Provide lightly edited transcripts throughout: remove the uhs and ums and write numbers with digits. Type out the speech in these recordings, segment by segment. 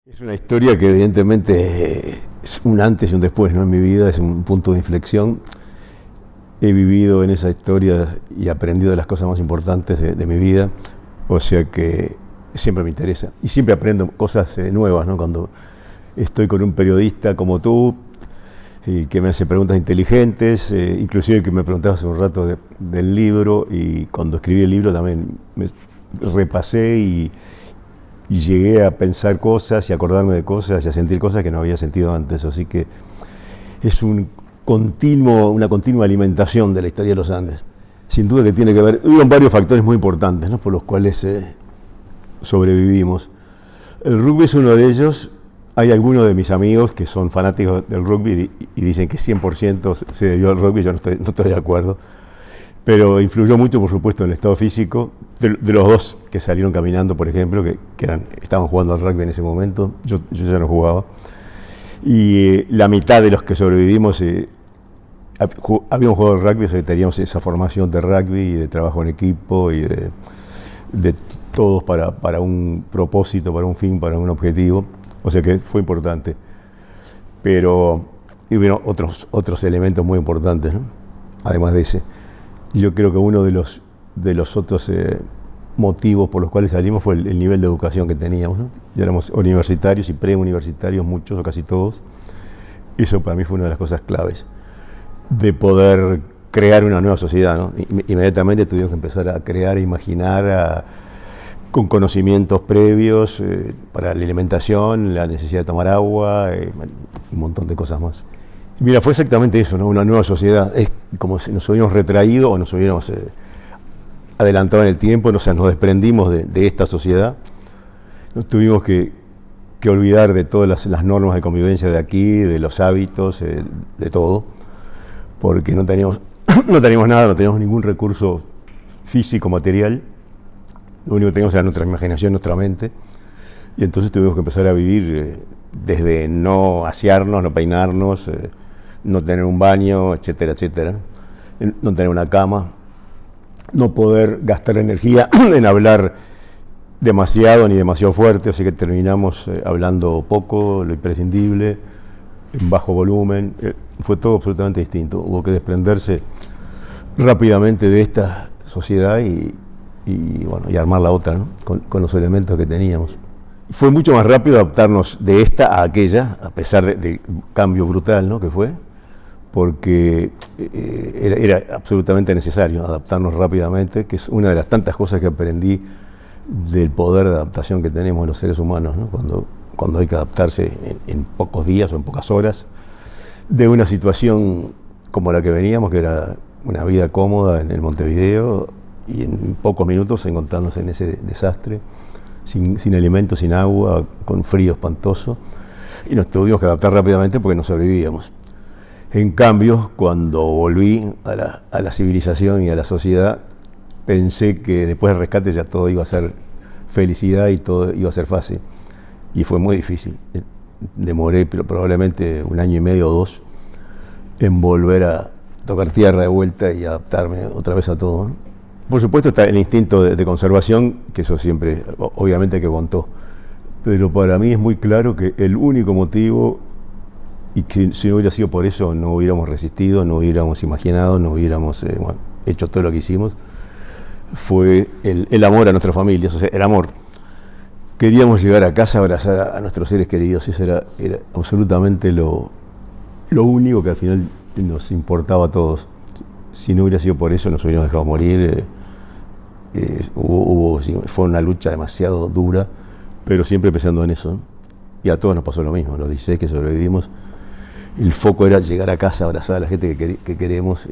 Es una historia que evidentemente es un antes y un después, ¿no? En mi vida es un punto de inflexión. He vivido en esa historia y aprendido de las cosas más importantes de mi vida, o sea que siempre me interesa. Y siempre aprendo cosas nuevas, ¿no? Cuando estoy con un periodista como tú, que me hace preguntas inteligentes, inclusive que me preguntabas hace un rato del libro, y cuando escribí el libro también me repasé y llegué a pensar cosas y acordarme de cosas y a sentir cosas que no había sentido antes. Así que es una continua alimentación de la historia de los Andes. Sin duda que tiene que ver, hubo varios factores muy importantes, ¿no? Por los cuales sobrevivimos. El rugby es uno de ellos. Hay algunos de mis amigos que son fanáticos del rugby y dicen que 100% se debió al rugby. Yo no estoy de acuerdo. Pero influyó mucho, por supuesto, en el estado físico de los dos que salieron caminando, por ejemplo, que estaban jugando al rugby en ese momento. Yo ya no jugaba. Y la mitad de los que sobrevivimos habíamos jugado al rugby, o sea, teníamos esa formación de rugby y de trabajo en equipo y de todos para un propósito, para un fin, para un objetivo. O sea que fue importante. Pero hubo otros elementos muy importantes, ¿no? Además de ese. Yo creo que uno de los otros motivos por los cuales salimos fue el nivel de educación que teníamos, ¿no? Ya éramos universitarios y preuniversitarios, muchos o casi todos. Eso para mí fue una de las cosas claves de poder crear una nueva sociedad, ¿no? Inmediatamente tuvimos que empezar a crear, a imaginar, con conocimientos previos para la alimentación, la necesidad de tomar agua, un montón de cosas más. Mira, fue exactamente eso, ¿no? Una nueva sociedad. Es como si nos hubiéramos retraído o nos hubiéramos adelantado en el tiempo, o sea, nos desprendimos de esta sociedad. Nos tuvimos que olvidar de todas las normas de convivencia de aquí, de los hábitos, de todo, porque no teníamos nada, no teníamos ningún recurso físico, material. Lo único que teníamos era nuestra imaginación, nuestra mente. Y entonces tuvimos que empezar a vivir desde no asearnos, no peinarnos, no tener un baño, etcétera, etcétera, no tener una cama, no poder gastar energía en hablar demasiado ni demasiado fuerte, así que terminamos hablando poco, lo imprescindible, en bajo volumen. Fue todo absolutamente distinto. Hubo que desprenderse rápidamente de esta sociedad y armar la otra, ¿no? con los elementos que teníamos. Fue mucho más rápido adaptarnos de esta a aquella, a pesar del cambio brutal, ¿no? que fue, porque era absolutamente necesario adaptarnos rápidamente, que es una de las tantas cosas que aprendí del poder de adaptación que tenemos los seres humanos, ¿no? Cuando hay que adaptarse en pocos días o en pocas horas de una situación como la que veníamos, que era una vida cómoda en el Montevideo, y en pocos minutos encontrarnos en ese desastre, sin alimentos, sin agua, con frío espantoso, y nos tuvimos que adaptar rápidamente porque no sobrevivíamos. En cambio, cuando volví a la civilización y a la sociedad, pensé que después del rescate ya todo iba a ser felicidad y todo iba a ser fácil, y fue muy difícil. Demoré probablemente 1 año y medio o 2 en volver a tocar tierra de vuelta y adaptarme otra vez a todo, ¿no? Por supuesto está el instinto de conservación, que eso siempre, obviamente que contó, pero para mí es muy claro que el único motivo, y que si no hubiera sido por eso no hubiéramos resistido, no hubiéramos imaginado, no hubiéramos hecho todo lo que hicimos, fue el amor a nuestras familias, o sea, el amor. Queríamos llegar a casa a abrazar a nuestros seres queridos, eso era absolutamente lo único que al final nos importaba a todos. Si no hubiera sido por eso, nos hubiéramos dejado morir. Fue una lucha demasiado dura, pero siempre pensando en eso, ¿no? Y a todos nos pasó lo mismo, los 16 que sobrevivimos. El foco era llegar a casa, abrazar a la gente que queremos,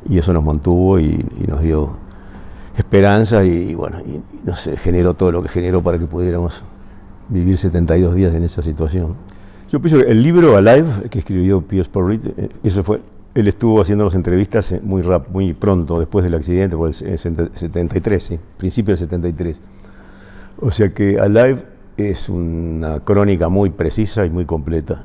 y eso nos mantuvo y nos dio esperanza y no sé, generó todo lo que generó para que pudiéramos vivir 72 días en esa situación. Yo pienso que el libro Alive, que escribió Piers Paul Reed, eso fue. Él estuvo haciéndonos entrevistas muy pronto, después del accidente, por el 73, ¿sí? Principio del 73. O sea que Alive es una crónica muy precisa y muy completa,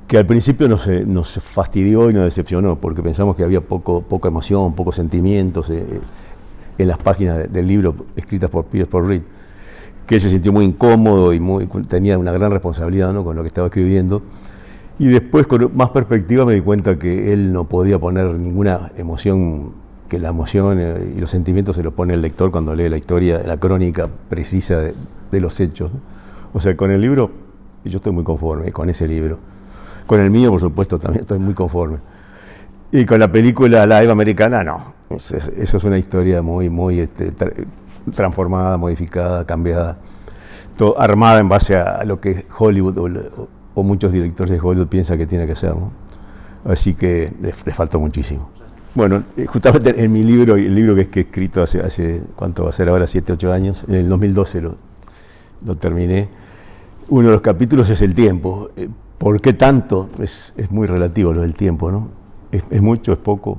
que al principio nos fastidió y nos decepcionó, porque pensamos que había poca emoción, pocos sentimientos en las páginas del libro escritas por Piers Paul Reed. que él se sintió muy incómodo y tenía una gran responsabilidad, ¿no?, con lo que estaba escribiendo. Y después, con más perspectiva, me di cuenta que él no podía poner ninguna emoción, que la emoción y los sentimientos se los pone el lector cuando lee la historia, la crónica precisa de los hechos, ¿no? O sea, con el libro, yo estoy muy conforme, con ese libro. Con el mío, por supuesto, también estoy muy conforme. Y con la película live americana, no. Eso es una historia muy transformada, modificada, cambiada, todo armada en base a lo que Hollywood o muchos directores de Hollywood piensan que tiene que ser, ¿no? Así que le faltó muchísimo. Bueno, justamente en mi libro, el libro que he escrito hace ¿cuánto va a ser ahora? 7, 8 años, en el 2012 lo terminé. Uno de los capítulos es el tiempo. ¿Por qué tanto? Es muy relativo lo del tiempo, ¿no? Es mucho, es poco.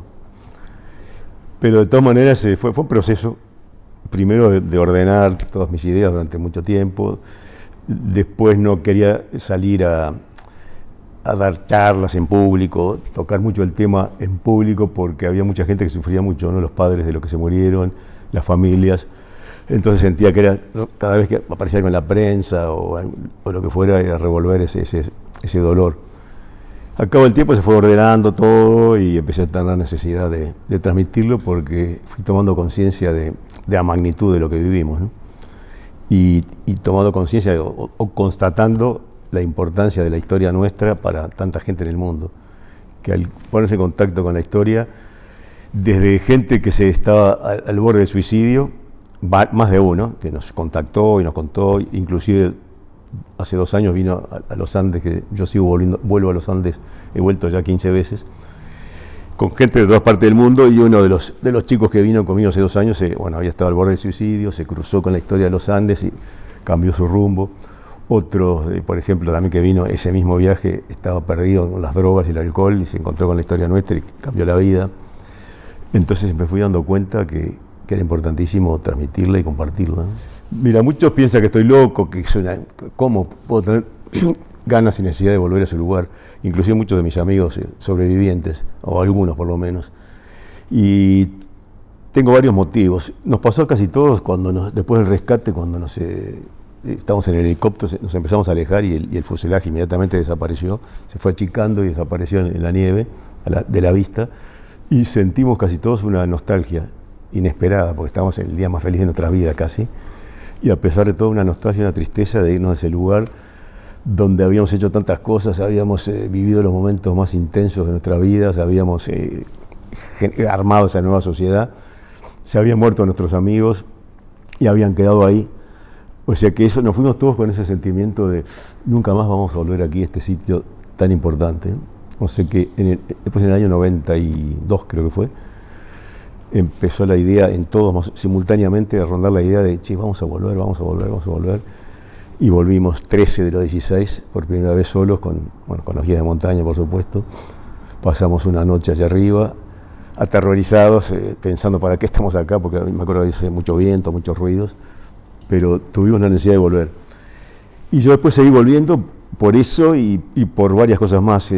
Pero de todas maneras fue un proceso, primero de ordenar todas mis ideas durante mucho tiempo. Después no quería salir a dar charlas en público, tocar mucho el tema en público, porque había mucha gente que sufría mucho, ¿no? Los padres de los que se murieron, las familias. Entonces sentía que era, cada vez que aparecía algo en la prensa o lo que fuera, era revolver ese dolor. Al cabo del tiempo se fue ordenando todo y empecé a tener la necesidad de transmitirlo, porque fui tomando conciencia de la magnitud de lo que vivimos, ¿no? Y tomando conciencia o constatando la importancia de la historia nuestra para tanta gente en el mundo, que al ponerse en contacto con la historia, desde gente que se estaba al borde del suicidio, más de uno, que nos contactó y nos contó, inclusive hace 2 años vino a los Andes, que yo vuelvo a los Andes, he vuelto ya 15 veces, con gente de todas partes del mundo, y uno de los chicos que vino conmigo hace 2 años, había estado al borde del suicidio, se cruzó con la historia de los Andes y cambió su rumbo. Otro, por ejemplo, también que vino ese mismo viaje, estaba perdido con las drogas y el alcohol y se encontró con la historia nuestra y cambió la vida. Entonces me fui dando cuenta que era importantísimo transmitirla y compartirla, ¿no? Mira, muchos piensan que estoy loco, que ¿cómo puedo tener ganas y necesidad de volver a ese lugar? Inclusive muchos de mis amigos sobrevivientes, o algunos por lo menos. Y tengo varios motivos. Nos pasó a casi todos después del rescate, cuando estábamos en el helicóptero, nos empezamos a alejar y el fuselaje inmediatamente desapareció, se fue achicando y desapareció en la nieve de la vista, y sentimos casi todos una nostalgia inesperada, porque estábamos en el día más feliz de nuestra vida casi, y a pesar de todo una nostalgia y una tristeza de irnos a ese lugar donde habíamos hecho tantas cosas, habíamos vivido los momentos más intensos de nuestra vida, habíamos armado esa nueva sociedad, se habían muerto nuestros amigos y habían quedado ahí. O sea que nos fuimos todos con ese sentimiento de nunca más vamos a volver aquí a este sitio tan importante, ¿no? O sea que después en el año 92 creo que fue, empezó la idea en todos simultáneamente a rondar la idea de, che, vamos a volver. Y volvimos 13 de los 16, por primera vez solos, con los guías de montaña, por supuesto. Pasamos una noche allá arriba, aterrorizados, pensando para qué estamos acá, porque me acuerdo que hace mucho viento, muchos ruidos, pero tuvimos la necesidad de volver. Y yo después seguí volviendo por eso y por varias cosas más.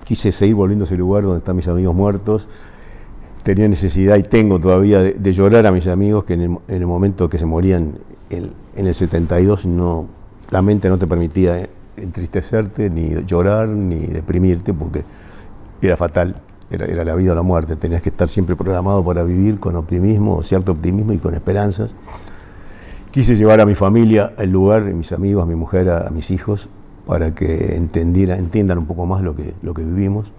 Quise seguir volviendo a ese lugar donde están mis amigos muertos. Tenía necesidad, y tengo todavía, de llorar a mis amigos que en el momento que se morían en el 72, la mente no te permitía entristecerte, ni llorar, ni deprimirte, porque era fatal, era la vida o la muerte. Tenías que estar siempre programado para vivir con optimismo, cierto optimismo y con esperanzas. Quise llevar a mi familia al lugar, a mis amigos, a mi mujer, a mis hijos, para que entiendan un poco más lo que vivimos,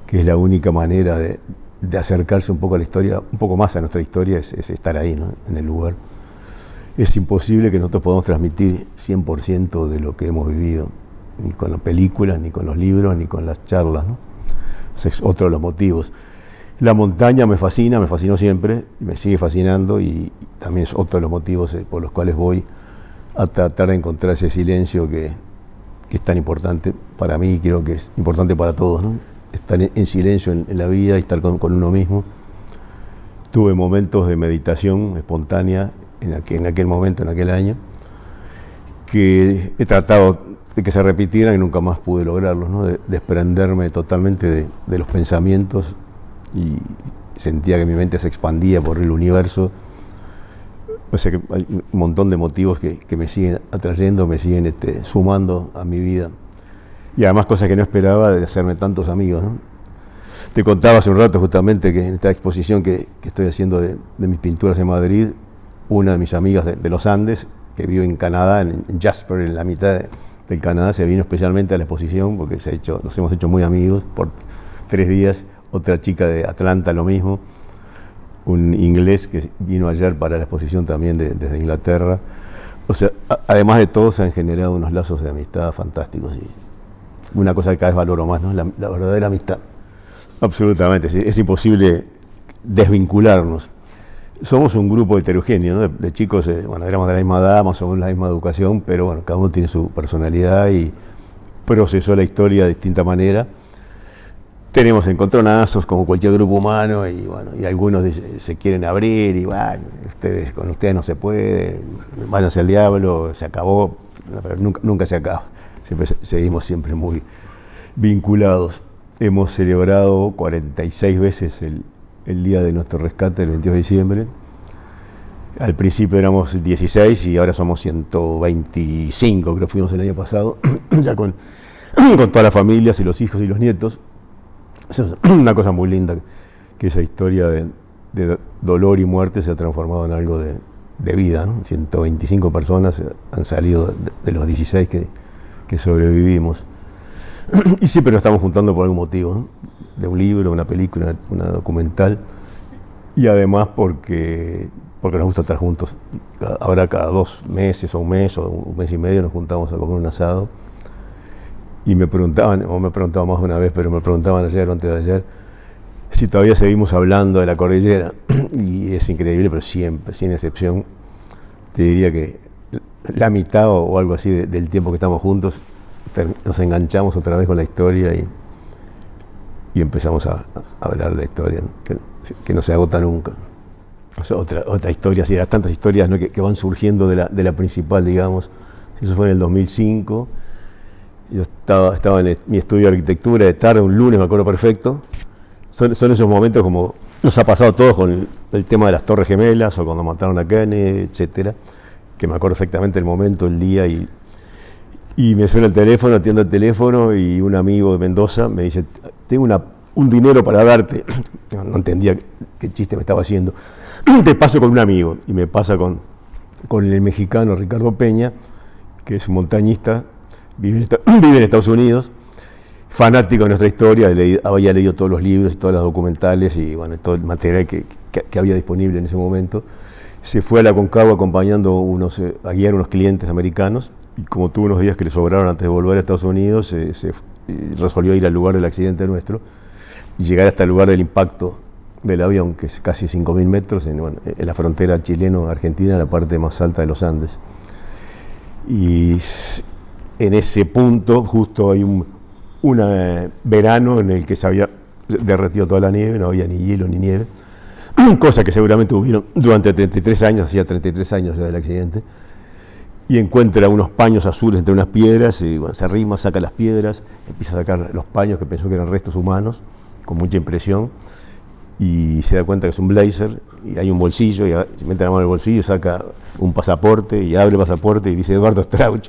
que es la única manera de acercarse un poco a la historia, un poco más a nuestra historia, es estar ahí, ¿no?, en el lugar. Es imposible que nosotros podamos transmitir 100% de lo que hemos vivido, ni con las películas, ni con los libros, ni con las charlas, ¿no? Ese es otro de los motivos. La montaña me fascinó siempre, y me sigue fascinando, y también es otro de los motivos por los cuales voy a tratar de encontrar ese silencio que es tan importante para mí, y creo que es importante para todos, ¿no? Estar en silencio en la vida y estar con uno mismo. Tuve momentos de meditación espontánea en aquel momento, en aquel año, que he tratado de que se repitieran y nunca más pude lograrlos, ¿no? De desprenderme totalmente de los pensamientos, y sentía que mi mente se expandía por el universo. O sea que hay un montón de motivos que me siguen atrayendo, me siguen sumando a mi vida. Y además cosas que no esperaba de hacerme tantos amigos, ¿no? Te contaba hace un rato justamente que en esta exposición que estoy haciendo de mis pinturas en Madrid, una de mis amigas de los Andes, que vive en Canadá, en Jasper, en la mitad del Canadá, se vino especialmente a la exposición porque nos hemos hecho muy amigos por 3 días. Otra chica de Atlanta, lo mismo. Un inglés que vino ayer para la exposición también desde Inglaterra. O sea, además de todo, se han generado unos lazos de amistad fantásticos. Y una cosa que cada vez valoro más, ¿no? La verdadera amistad. Absolutamente, sí. Es imposible desvincularnos. Somos un grupo heterogéneo, ¿no? De chicos, bueno, éramos de la misma edad, más o menos la misma educación, pero bueno, cada uno tiene su personalidad y procesó la historia de distinta manera. Tenemos encontronazos como cualquier grupo humano y bueno, y algunos se quieren abrir y bueno, con ustedes no se puede, váyanse al diablo, se acabó, pero nunca se acaba. Seguimos siempre muy vinculados. Hemos celebrado 46 veces el día de nuestro rescate, el 22 de diciembre. Al principio éramos 16 y ahora somos 125, creo que fuimos el año pasado, ya con todas las familias y los hijos y los nietos. Eso es una cosa muy linda, que esa historia de dolor y muerte se ha transformado en algo de vida, ¿no? 125 personas han salido de los 16 que sobrevivimos. Y siempre nos estamos juntando por algún motivo, ¿no? De un libro, una película, una documental, y además porque nos gusta estar juntos. Ahora cada 2 meses o un mes y medio nos juntamos a comer un asado. Y me preguntaban más de una vez, pero me preguntaban ayer o antes de ayer, si todavía seguimos hablando de la cordillera. Y es increíble, pero siempre, sin excepción, te diría que la mitad o algo así del tiempo que estamos juntos, nos enganchamos otra vez con la historia y empezamos a hablar de la historia, ¿no? que no se agota nunca. O sea, otra historia, así, eran tantas historias, ¿no? que van surgiendo de la principal, digamos. Eso fue en el 2005. Yo estaba en mi estudio de arquitectura de tarde, un lunes, me acuerdo perfecto. Son esos momentos como nos ha pasado a todos con el tema de las Torres Gemelas o cuando mataron a Kennedy, etcétera, que me acuerdo exactamente el momento, el día, y me suena el teléfono, atiendo el teléfono y un amigo de Mendoza me dice, tengo un dinero para darte. No entendía qué chiste me estaba haciendo. Te paso con un amigo, y me pasa con el mexicano Ricardo Peña, que es un montañista, vive en Estados Unidos, fanático de nuestra historia, había leído todos los libros y todas las documentales y bueno, todo el material que había disponible en ese momento. Se fue a la Aconcagua acompañando a guiar unos clientes americanos y como tuvo unos días que le sobraron antes de volver a Estados Unidos, resolvió ir al lugar del accidente nuestro y llegar hasta el lugar del impacto del avión, que es casi 5.000 metros en la frontera chileno-argentina, en la parte más alta de los Andes. Y en ese punto justo hay un verano en el que se había derretido toda la nieve, no había ni hielo ni nieve, cosa que seguramente hubieron durante 33 años, hacía 33 años ya del accidente, y encuentra unos paños azules entre unas piedras, y bueno, se arrima, saca las piedras, empieza a sacar los paños que pensó que eran restos humanos, con mucha impresión, y se da cuenta que es un blazer, y hay un bolsillo, y se mete la mano en el bolsillo, saca un pasaporte, y abre el pasaporte, y dice Eduardo Strauch.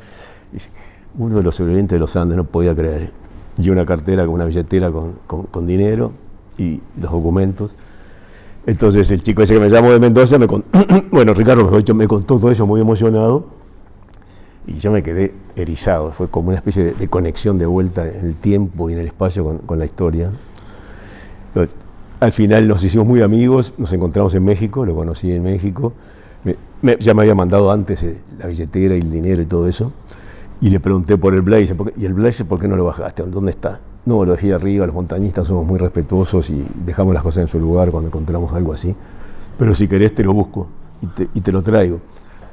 Dice, uno de los sobrevivientes de los Andes, no podía creer. Y una cartera con una billetera con dinero y los documentos. Entonces el chico ese que me llamó de Mendoza, bueno, Ricardo me contó todo eso muy emocionado y yo me quedé erizado. Fue como una especie de conexión de vuelta en el tiempo y en el espacio con la historia. Al final nos hicimos muy amigos, nos encontramos en México, lo conocí en México. Ya me había mandado antes la billetera y el dinero y todo eso. Y le pregunté por el blazer, ¿y el blazer por qué no lo bajaste? ¿Dónde está? No, lo dejé arriba, los montañistas somos muy respetuosos y dejamos las cosas en su lugar cuando encontramos algo así. Pero si querés te lo busco y te lo traigo.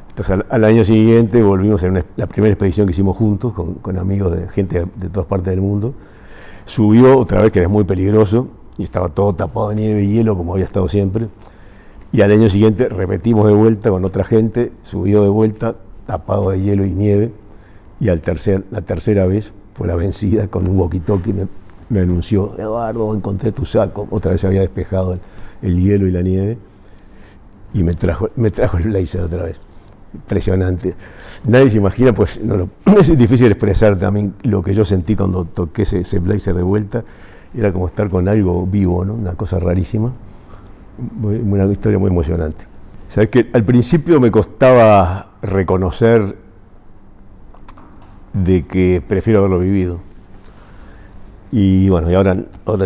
Entonces al año siguiente volvimos a la primera expedición que hicimos juntos con amigos de gente de todas partes del mundo. Subió otra vez, que era muy peligroso, y estaba todo tapado de nieve y hielo como había estado siempre. Y al año siguiente repetimos de vuelta con otra gente, subió de vuelta tapado de hielo y nieve. Y la tercera vez fue la vencida, con un walkie-talkie me anunció, Eduardo, encontré tu saco, otra vez se había despejado el hielo y la nieve. y me trajo el blazer otra vez. Impresionante. Nadie se imagina, pues es difícil expresar también lo que yo sentí cuando toqué ese blazer de vuelta. Era como estar con algo vivo, ¿no? Una cosa rarísima. Una historia muy emocionante. Sabes que al principio me costaba reconocer de que prefiero haberlo vivido. Y bueno, y ahora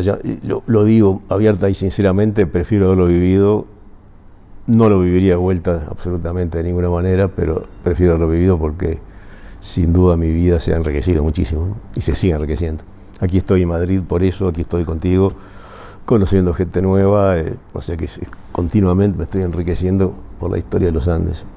ya lo digo abierta y sinceramente, prefiero haberlo vivido. No lo viviría de vuelta absolutamente de ninguna manera, pero prefiero haberlo vivido porque sin duda mi vida se ha enriquecido muchísimo, ¿no? Y se sigue enriqueciendo. Aquí estoy en Madrid por eso, aquí estoy contigo, conociendo gente nueva, o sea que continuamente me estoy enriqueciendo por la historia de los Andes.